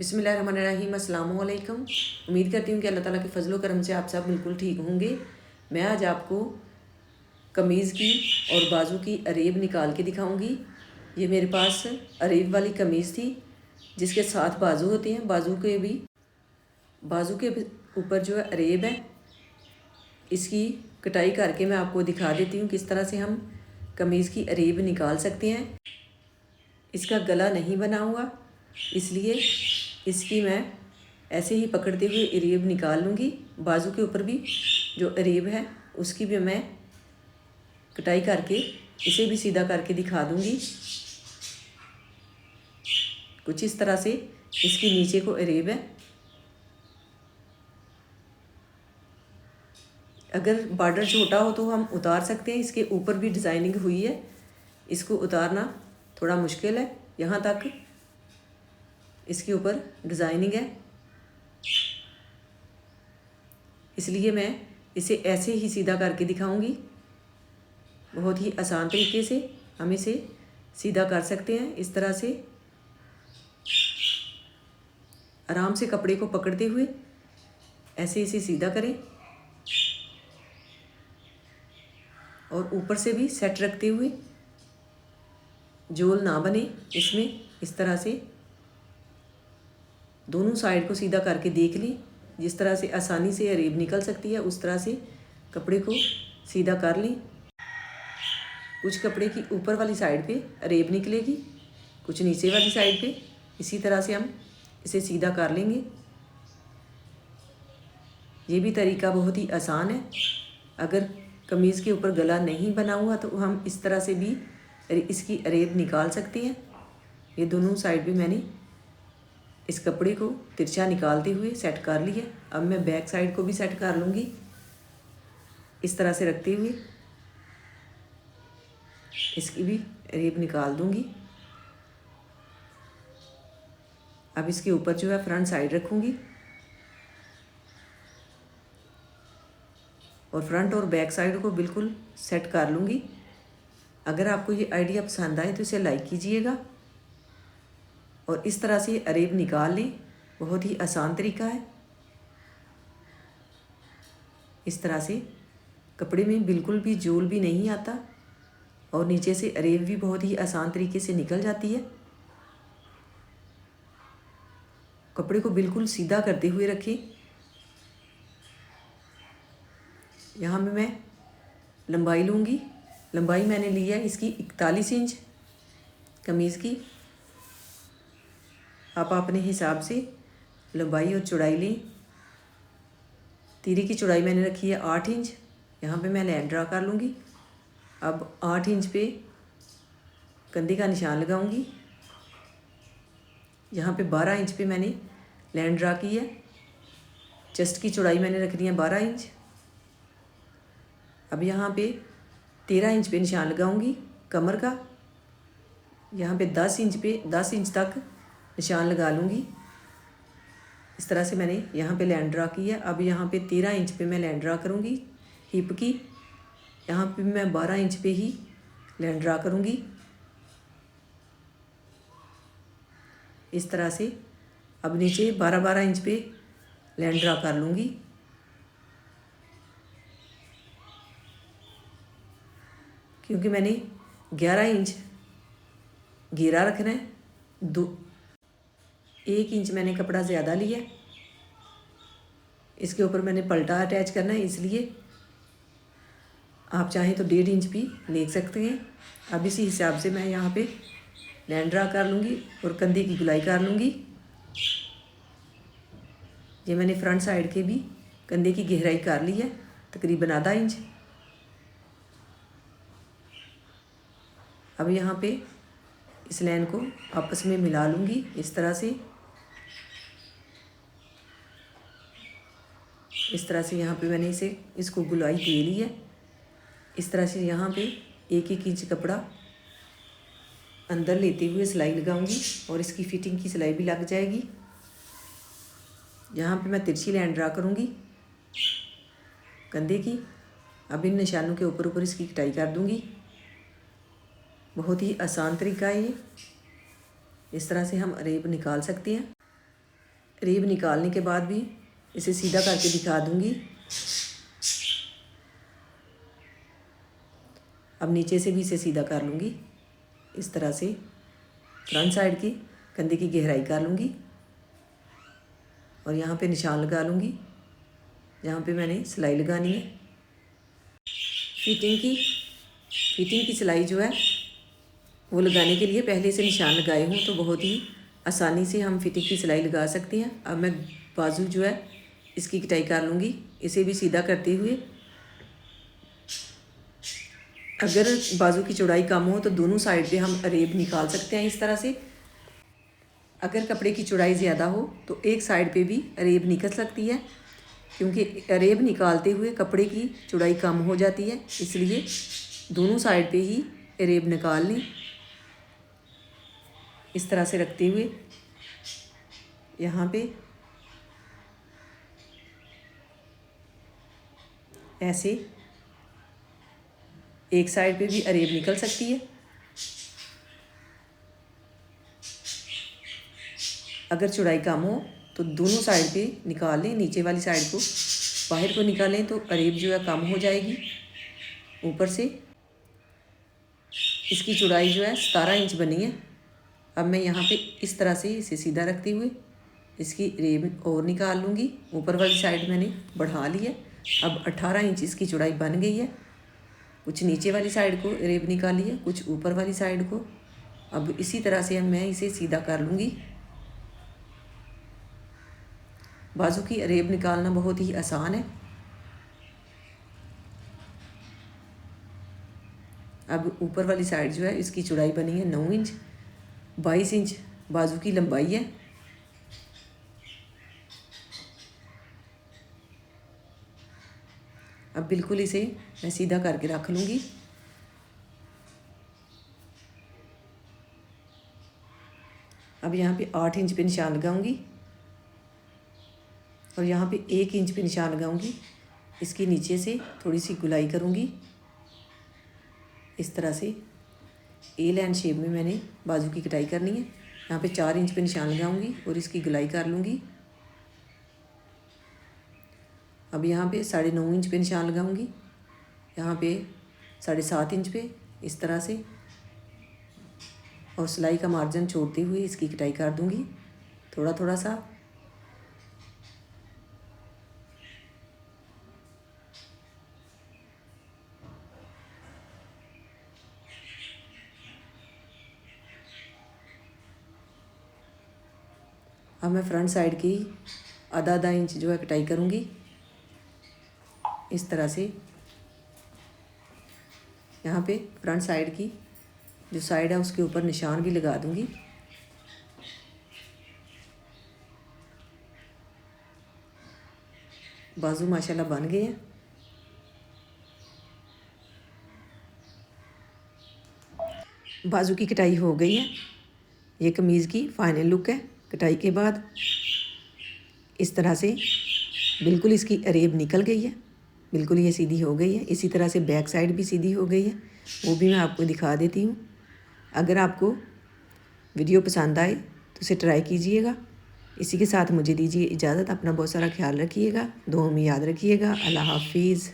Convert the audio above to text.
बिस्मिल्लाहिर्रहमानिर्रहीम। अस्सलाम वालेकुम। उम्मीद करती हूँ कि अल्लाह ताला के फजलो करम से आप सब बिल्कुल ठीक होंगे। मैं आज आपको कमीज़ की और बाजू की अरेब निकाल के दिखाऊंगी। ये मेरे पास अरेब वाली कमीज़ थी जिसके 7 बाजू होते हैं। बाजू के ऊपर जो है अरेब है, इसकी कटाई करके मैं आपको दिखा देती हूँ किस तरह से हम कमीज़ की अरेब निकाल सकते हैं। इसका गला नहीं बना हुआ, इसलिए इसकी मैं ऐसे ही पकड़ते हुए अरेब निकाल लूँगी। बाजू के ऊपर भी जो अरेब है उसकी भी मैं कटाई करके इसे भी सीधा करके दिखा दूँगी। कुछ इस तरह से इसकी नीचे को अरेब है। अगर बॉर्डर छोटा हो तो हम उतार सकते हैं। इसके ऊपर भी डिज़ाइनिंग हुई है, इसको उतारना थोड़ा मुश्किल है। यहाँ तक इसके ऊपर डिज़ाइनिंग है, इसलिए मैं इसे ऐसे ही सीधा करके दिखाऊंगी। बहुत ही आसान तरीके से हम इसे सीधा कर सकते हैं। इस तरह से आराम से कपड़े को पकड़ते हुए ऐसे इसे सीधा करें और ऊपर से भी सेट रखते हुए, जोल ना बने इसमें। इस तरह से दोनों साइड को सीधा करके देख लें। जिस तरह से आसानी से अरेब निकल सकती है उस तरह से कपड़े को सीधा कर लें। कुछ कपड़े की ऊपर वाली साइड पे अरेब निकलेगी, कुछ नीचे वाली साइड पे। इसी तरह से हम इसे सीधा कर लेंगे। ये भी तरीका बहुत ही आसान है। अगर कमीज़ के ऊपर गला नहीं बना हुआ तो हम इस तरह से भी इसकी अरेब निकाल सकते हैं। ये दोनों साइड पे मैंने इस कपड़े को तिरछा निकालते हुए सेट कर लिया। अब मैं बैक साइड को भी सेट कर लूँगी। इस तरह से रखते हुए इसकी भी अरेब निकाल दूँगी। अब इसके ऊपर जो है फ्रंट साइड रखूँगी और फ्रंट और बैक साइड को बिल्कुल सेट कर लूँगी। अगर आपको ये आइडिया पसंद आए तो इसे लाइक कीजिएगा और इस तरह से अरेब निकाल लें। बहुत ही आसान तरीका है। इस तरह से कपड़े में बिल्कुल भी जोल भी नहीं आता और नीचे से अरेब भी बहुत ही आसान तरीके से निकल जाती है। कपड़े को बिल्कुल सीधा करते हुए रखें। यहाँ पे मैं लंबाई लूँगी। लंबाई मैंने ली है इसकी 41 इंच कमीज़ की। आप अपने हिसाब से लंबाई और चौड़ाई लें। तीरे की चौड़ाई मैंने रखी है 8 इंच। यहाँ पे मैं लाइन ड्रा कर लूँगी। अब 8 इंच पे कंधे का निशान लगाऊंगी। यहाँ पे 12 इंच पे मैंने लाइन ड्रा की है। चेस्ट की चौड़ाई मैंने रखनी है 12 इंच। अब यहाँ पे 13 इंच पे निशान लगाऊंगी कमर का। यहाँ पे 10 इंच तक निशान लगा लूँगी। इस तरह से मैंने यहाँ पे लाइन ड्रा की है। अब यहाँ पे 13 इंच पे मैं लाइन ड्रा करूँगी हिप की। यहाँ पे मैं 12 इंच पे ही लाइन ड्रा करूँगी। इस तरह से अब नीचे 12-12 इंच पे लाइन ड्रा कर लूँगी। क्योंकि मैंने 11 इंच घेरा रखना है, 1 इंच मैंने कपड़ा ज़्यादा लिया। इसके ऊपर मैंने पलटा अटैच करना है, इसलिए आप चाहें तो 1.5 इंच भी ले सकते हैं। अब इसी हिसाब से मैं यहाँ पे लाइन ड्रा कर लूँगी और कंधे की गुलाई कर लूँगी। ये मैंने फ्रंट साइड के भी कंधे की गहराई कर ली है, तकरीबन आधा इंच। अब यहाँ पे इस लाइन को आपस में मिला लूँगी इस तरह से। इस तरह से यहाँ पे मैंने इसको गुलाई दे ली है। इस तरह से यहाँ पे 1-1 इंच कपड़ा अंदर लेते हुए सिलाई लगाऊंगी और इसकी फिटिंग की सिलाई भी लग जाएगी। यहाँ पे मैं तिरछी लाइन ड्रा करूँगी कंधे की। अब इन निशानों के ऊपर ऊपर इसकी कटाई कर दूँगी। बहुत ही आसान तरीका है ये। इस तरह से हम अरेब निकाल सकते हैं। अरेब निकालने के बाद भी इसे सीधा करके दिखा दूंगी। अब नीचे से भी इसे सीधा कर लूँगी। इस तरह से फ्रंट साइड की कंधे की गहराई कर लूँगी और यहाँ पे निशान लगा लूँगी जहाँ पे मैंने सिलाई लगानी है। फिटिंग की सिलाई जो है वो लगाने के लिए पहले से निशान लगाए हों तो बहुत ही आसानी से हम फिटिंग की सिलाई लगा सकते हैं। अब मैं बाजू जो है इसकी कटाई कर लूँगी, इसे भी सीधा करते हुए। अगर बाजू की चौड़ाई कम हो तो दोनों साइड पे हम अरेब निकाल सकते हैं इस तरह से। अगर कपड़े की चौड़ाई ज़्यादा हो तो एक साइड पे भी अरेब निकल सकती है, क्योंकि अरेब निकालते हुए कपड़े की चौड़ाई कम हो जाती है, इसलिए दोनों साइड पे ही अरेब निकाल लें। इस तरह से रखते हुए यहाँ पे ऐसे एक साइड पे भी अरेब निकल सकती है। अगर चौड़ाई कम हो तो दोनों साइड पे निकाल लें, नीचे वाली साइड को बाहर को निकालें तो अरेब जो है कम हो जाएगी। ऊपर से इसकी चौड़ाई जो है 17 इंच बनी है। अब मैं यहाँ पे इस तरह से इसे सीधा रखते हुए इसकी अरेब और निकाल लूँगी। ऊपर वाली साइड मैंने बढ़ा ली है। अब 18 इंच इसकी चौड़ाई बन गई है। कुछ नीचे वाली साइड को अरेब निकाली है, कुछ ऊपर वाली साइड को। अब इसी तरह से मैं इसे सीधा कर लूँगी। बाजू की अरेब निकालना बहुत ही आसान है। अब ऊपर वाली साइड जो है इसकी चौड़ाई बनी है 9 इंच, 22 इंच बाजू की लंबाई है। अब बिल्कुल इसे मैं सीधा करके रख लूँगी। अब यहाँ पे 8 इंच पे निशान लगाऊंगी और यहाँ पे 1 इंच पे निशान लगाऊंगी। इसकी नीचे से थोड़ी सी गुलाई करूँगी। इस तरह से ए लाइन शेप में मैंने बाजू की कटाई करनी है। यहाँ पे 4 इंच पे निशान लगाऊंगी और इसकी गुलाई कर लूँगी। अब यहाँ पे 9.5 इंच पे निशान लगाऊंगी, यहाँ पे 7.5 इंच पे इस तरह से, और सिलाई का मार्जिन छोड़ते हुए इसकी कटाई कर दूँगी थोड़ा थोड़ा सा। अब मैं फ्रंट साइड की आधा इंच जो है कटाई करूँगी इस तरह से। यहाँ पे फ्रंट साइड की जो साइड है उसके ऊपर निशान भी लगा दूँगी। बाजू माशाल्लाह बन गए हैं। बाजू की कटाई हो गई है। ये कमीज़ की फाइनल लुक है कटाई के बाद। इस तरह से बिल्कुल इसकी अरेब निकल गई है, बिल्कुल ये सीधी हो गई है। इसी तरह से बैक साइड भी सीधी हो गई है, वो भी मैं आपको दिखा देती हूँ। अगर आपको वीडियो पसंद आए तो इसे ट्राई कीजिएगा। इसी के साथ मुझे दीजिए इजाज़त। अपना बहुत सारा ख्याल रखिएगा, दुआ में याद रखिएगा। अल्लाह हाफिज़।